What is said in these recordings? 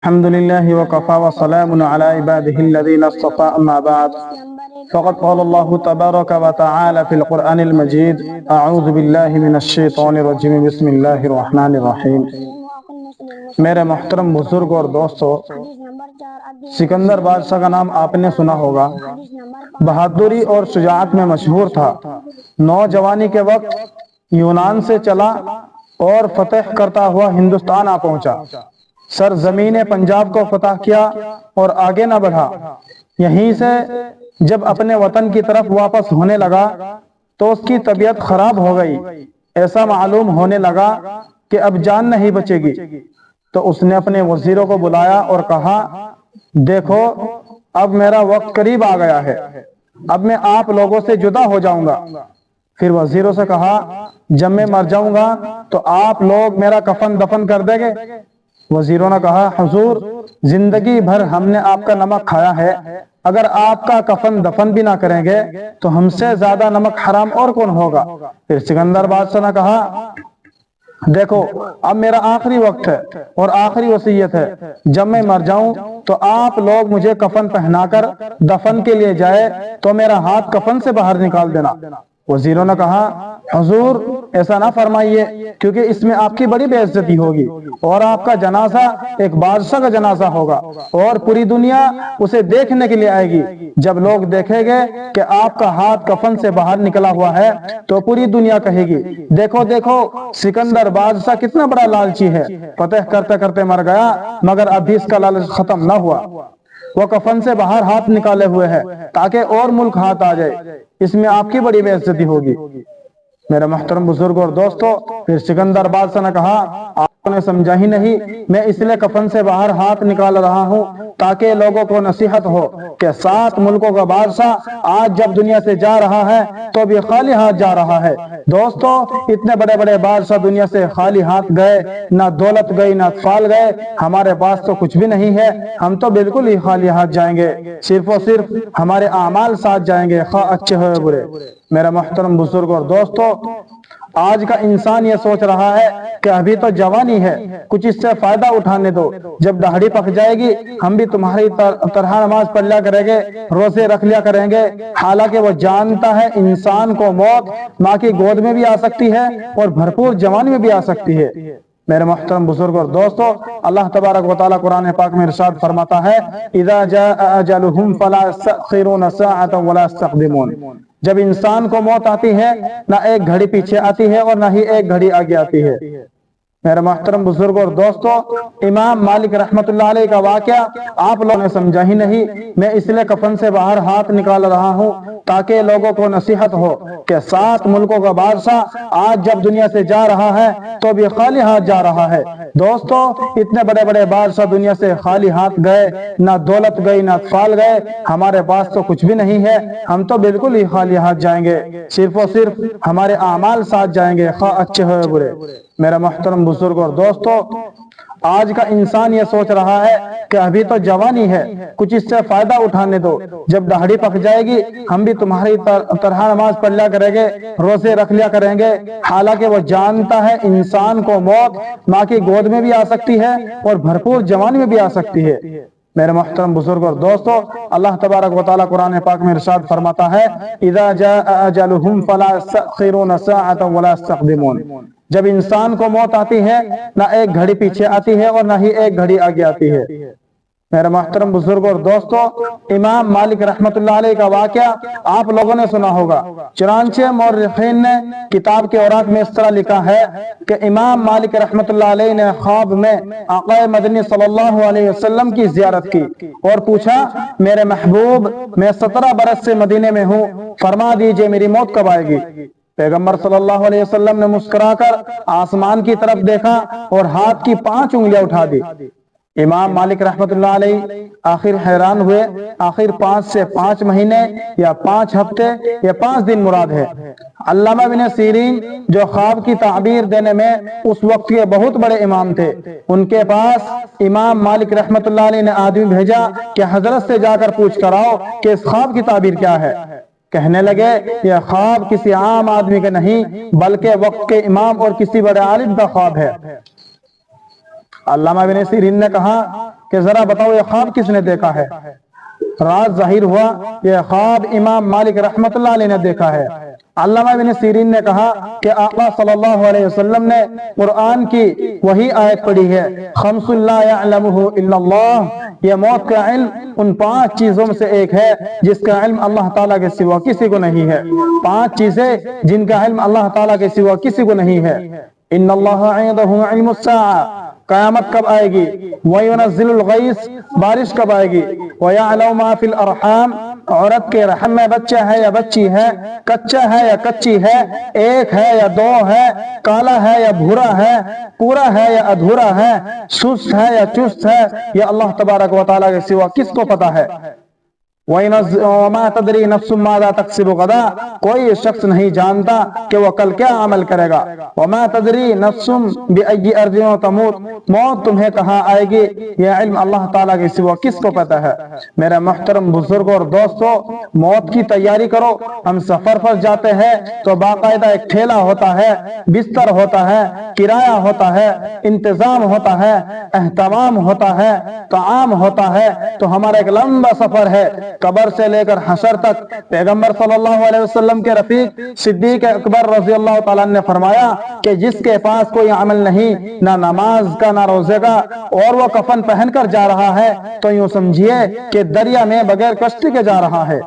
الحمد لله وكفى وسلام على عباده الذين اصطفى أما بعد فقد قال الله تبارك وتعالى في القرآن المجيد أعوذ بالله من الشيطان الرجيم بسم الله الرحمن الرحيم۔ میرے محترم بزرگ اور دوستو، سکندر بادشاہ کا نام آپ نے سنا ہوگا۔ بہادری اور شجاعت میں مشہور تھا۔ نوجوانی کے وقت یونان سے چلا اور فتح کرتا ہوا ہندوستان آ پہنچا۔ سرزمین پنجاب کو فتح کیا اور آگے نہ بڑھا۔ یہیں سے جب اپنے وطن کی طرف واپس ہونے لگا تو اس کی طبیعت خراب ہو گئی۔ ایسا معلوم ہونے لگا کہ اب جان نہیں بچے گی، تو اس نے اپنے وزیروں کو بلایا اور کہا، دیکھو اب میرا وقت قریب آ گیا ہے، اب میں آپ لوگوں سے جدا ہو جاؤں گا۔ پھر وزیروں سے کہا، جب میں مر جاؤں گا تو آپ لوگ میرا کفن دفن کر دیں گے؟ وزیروں نے کہا، حضور زندگی بھر ہم نے آپ کا نمک کھایا ہے، اگر آپ کا کفن دفن بھی نہ کریں گے تو ہم سے زیادہ نمک حرام اور کون ہوگا؟ پھر سکندر بادشاہ نے کہا، دیکھو اب میرا آخری وقت ہے اور آخری وصیت ہے، جب میں مر جاؤں تو آپ لوگ مجھے کفن پہنا کر دفن کے لیے جائے تو میرا ہاتھ کفن سے باہر نکال دینا۔ وزیروں نے کہا، حضور ایسا نہ فرمائیے، کیونکہ اس میں آپ کی بڑی بے عزتی ہوگی اور آپ کا جنازہ ایک بادشاہ کا جنازہ ہوگا اور پوری دنیا اسے دیکھنے کے لیے آئے گی۔ جب لوگ دیکھیں گے کہ آپ کا ہاتھ کفن سے باہر نکلا ہوا ہے تو پوری دنیا کہے گی، دیکھو دیکھو سکندر بادشاہ کتنا بڑا لالچی ہے، فتح کرتے کرتے مر گیا مگر ابھی اس کا لالچ ختم نہ ہوا۔ وہ کفن سے باہر ہاتھ نکالے ہوئے ہے تاکہ اور ملک ہاتھ آ جائے، اس میں آپ کی بڑی بے عزتی ہوگی۔ میرے محترم بزرگ اور دوستو، پھر سکندر بادشاہ نے کہا، آپ نے سمجھا ہی نہیں، میں اس لیے کفن سے باہر ہاتھ نکال رہا ہوں تاکہ لوگوں کو نصیحت ہو کہ 7 ملکوں کا بادشاہ آج جب دنیا سے جا رہا ہے تو بھی خالی ہاتھ جا رہا ہے۔ دوستو، اتنے بڑے بڑے بادشاہ دنیا سے خالی ہاتھ گئے، نہ دولت گئی نہ اطفال گئے، ہمارے پاس تو کچھ بھی نہیں ہے، ہم تو بالکل ہی خالی ہاتھ جائیں گے، صرف اور صرف ہمارے اعمال ساتھ جائیں گے، خواہ اچھے ہوئے برے۔ میرے محترم بزرگ اور دوستو، آج کا انسان یہ سوچ رہا ہے کہ ابھی تو جوانی ہے، کچھ اس سے فائدہ اٹھانے دو، جب داڑھی پک جائے گی ہم بھی تمہاری طرح نماز پڑھ لیا کریں گے، روزے رکھ لیا کریں گے۔ حالانکہ وہ جانتا ہے انسان کو موت ماں کی گود میں بھی آ سکتی ہے اور بھرپور جوانی میں بھی آ سکتی ہے۔ میرے محترم بزرگ اور دوستو، اللہ تبارک و تعالیٰ قرآن پاک میں ارشاد فرماتا ہے، اذا جاء اجلهم فلا يستأخرون ساعة ولا يستقدمون۔ جب انسان کو موت آتی ہے نہ ایک گھڑی پیچھے آتی ہے اور نہ ہی ایک گھڑی آگے آتی ہے۔ میرے محترم بزرگ اور دوستو، امام مالک رحمت اللہ علیہ کا واقعہ آپ لوگوں نے سمجھا ہی نہیں، میں اس لیے کفن سے باہر ہاتھ نکال رہا ہوں تاکہ لوگوں کو نصیحت ہو کہ 7 ملکوں کا بادشاہ آج جب دنیا سے جا رہا ہے تو بھی خالی ہاتھ جا رہا ہے۔ دوستو، اتنے بڑے بڑے بادشاہ دنیا سے خالی ہاتھ گئے، نہ دولت گئی نہ اطفال گئے، ہمارے پاس تو کچھ بھی نہیں ہے، ہم تو بالکل ہی خالی ہاتھ جائیں گے، صرف اور صرف ہمارے اعمال ساتھ جائیں گے، خواہ اچھے ہوئے برے۔ میرا محترم بزرگ اور دوستو، آج کا انسان یہ سوچ رہا ہے کہ ابھی تو جوانی ہے، کچھ اس سے فائدہ اٹھانے دو، جب داڑھی پک جائے گی ہم بھی تمہاری طرح نماز پڑھ لیا کریں گے، روزے رکھ لیا کریں گے۔ حالانکہ وہ جانتا ہے انسان کو موت ماں کی گود میں بھی آ سکتی ہے اور بھرپور جوانی میں بھی آ سکتی ہے۔ میرے محترم بزرگ اور دوستو، اللہ تبارک و تعالیٰ قرآن پاک میں ارشاد فرماتا ہے، اذا جاء اجلهم فلا يستأخرون ساعة ولا يستقدمون۔ جب انسان کو موت آتی ہے نہ ایک گھڑی پیچھے آتی ہے اور نہ ہی ایک گھڑی آگے آتی ہے۔ میرے محترم بزرگ اور دوستو، امام مالک رحمت اللہ علیہ کا واقعہ آپ لوگوں نے سنا ہوگا۔ چنانچہ مورخین نے کتاب کے اوراق میں اس طرح لکھا ہے کہ امام مالک رحمت اللہ علیہ نے خواب میں آقا مدنی صلی اللہ علیہ وسلم کی زیارت کی اور پوچھا، میرے محبوب میں 17 برس سے مدینے میں ہوں، فرما دیجئے میری موت کب آئے گی؟ پیغمبر صلی اللہ علیہ وسلم نے مسکرا کر آسمان کی طرف دیکھا اور ہاتھ کی 5 انگلیاں اٹھا دی۔ امام مالک رحمت اللہ علیہ آخر حیران ہوئے، آخر 5 سے 5 مہینے یا 5 ہفتے یا 5 دن مراد ہے؟ علامہ ابن سیرین جو خواب کی تعبیر دینے میں اس وقت کے بہت بڑے امام تھے، ان کے پاس امام مالک رحمت اللہ علیہ نے آدمی بھیجا کہ حضرت سے جا کر پوچھ کر آؤ کہ اس خواب کی تعبیر کیا ہے۔ کہنے لگے، یہ خواب کسی عام آدمی کے نہیں بلکہ وقت کے امام اور کسی بڑے عالم کا خواب ہے۔ علامہ ابن سیرین نے کہا، کہ ذرا بتاؤ یہ خواب کس نے دیکھا ہے؟ رات ظاہر ہوا، یہ خواب امام مالک رحمت اللہ علیہ نے دیکھا ہے۔ علامہ ابن سیرین نے کہا کہ آقا صلی اللہ علیہ وسلم نے قرآن کی وہی آیت پڑھی ہے، خمس لا یعلمہ الا اللہ، یہ موت کا علم ان 5 چیزوں میں سے ایک ہے جس کا علم اللہ تعالیٰ کے سوا کسی کو نہیں ہے۔ 5 چیزیں جن کا علم اللہ تعالیٰ کے سوا کسی کو نہیں ہے۔ ان اللہ عنده علم الساعہ، قیامت کب آئے گی، وَيُنَزِّلُ الْغَيْثَ، بارش کب آئے گی، وَيَعْلَمُ مَا فِي الْأَرْحَامِ، عورت کے رحم میں بچہ ہے یا بچی ہے، کچا ہے یا کچی ہے، ایک ہے یا 2 ہے، کالا ہے یا بھورا ہے، پورا ہے یا ادھورا ہے، سست ہے یا چست ہے، یہ اللہ تبارک و تعالیٰ کے سوا کس کو پتا ہے۔ وَمَا تَدْرِي نَفْسٌ مَاذَا تَكْسِبُ غَدًا، کوئی شخص نہیں جانتا کہ وہ کل کیا عمل کرے گا۔ وَمَا تَدْرِي نَفْسٌ بِأَيِّ أَرْضٍ تَمُوتُ، موت تمہیں کہاں آئے گی، یہ علم اللہ تعالیٰ کے سوا کس کو پتا ہے۔ میرے محترم بزرگوں اور دوستوں، موت کی تیاری کرو۔ ہم سفر پر جاتے ہیں تو باقاعدہ ایک ٹھیلا ہوتا ہے، بستر ہوتا ہے، کرایہ ہوتا ہے، انتظام ہوتا ہے، اہتمام ہوتا ہے، طعام ہوتا ہے، تو ہمارا ایک لمبا سفر ہے قبر سے لے کر حشر تک۔ پیغمبر صلی اللہ علیہ وسلم کے رفیق صدیق اکبر رضی اللہ تعالیٰ نے فرمایا کہ جس کے پاس کوئی عمل نہیں، نہ نماز کا نہ روزے کا، اور وہ کفن پہن کر جا رہا ہے، تو یوں سمجھیے کہ دریا میں بغیر کشتی کے جا رہا ہے،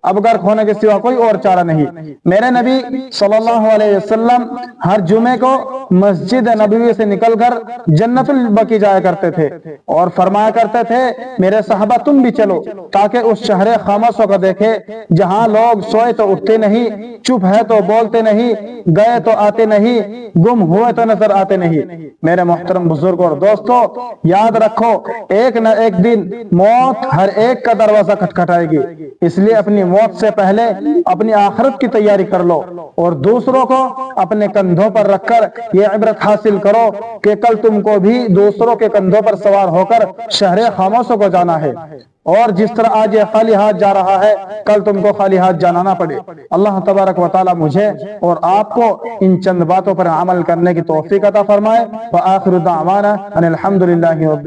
اب غرق ہونے کے سوا کوئی اور چارہ نہیں۔ میرے نبی صلی اللہ علیہ وسلم ہر جمعے کو مسجد نبوی سے نکل کر جنت البقیع جایا کرتے تھے اور فرمایا کرتے تھے میرے صحابہ تم بھی چلو، تاکہ اس شہر خاموشوں کو دیکھے جہاں لوگ سوئے تو اٹھتے نہیں، چپ ہے تو بولتے نہیں، گئے تو آتے نہیں، گم ہوئے تو نظر آتے نہیں۔ میرے محترم بزرگوں اور دوستوں، یاد رکھو ایک نہ ایک دن موت ہر ایک کا دروازہ کھٹکھٹائے گی، اس لیے اپنی موت سے پہلے اپنی آخرت کی تیاری کر لو اور دوسروں کو اپنے کندھوں پر رکھ کر یہ عبرت حاصل کرو کہ کل تم کو بھی دوسروں کے کندھوں پر سوار ہو کر شہر خاموشوں کو جانا ہے، اور جس طرح آج یہ خالی ہاتھ جا رہا ہے کل تم کو خالی ہاتھ جانا نہ پڑے۔ اللہ تبارک و تعالی مجھے اور آپ کو ان چند باتوں پر عمل کرنے کی توفیق عطا فرمائے۔ وآخر دعوانا ان الحمدللہ رب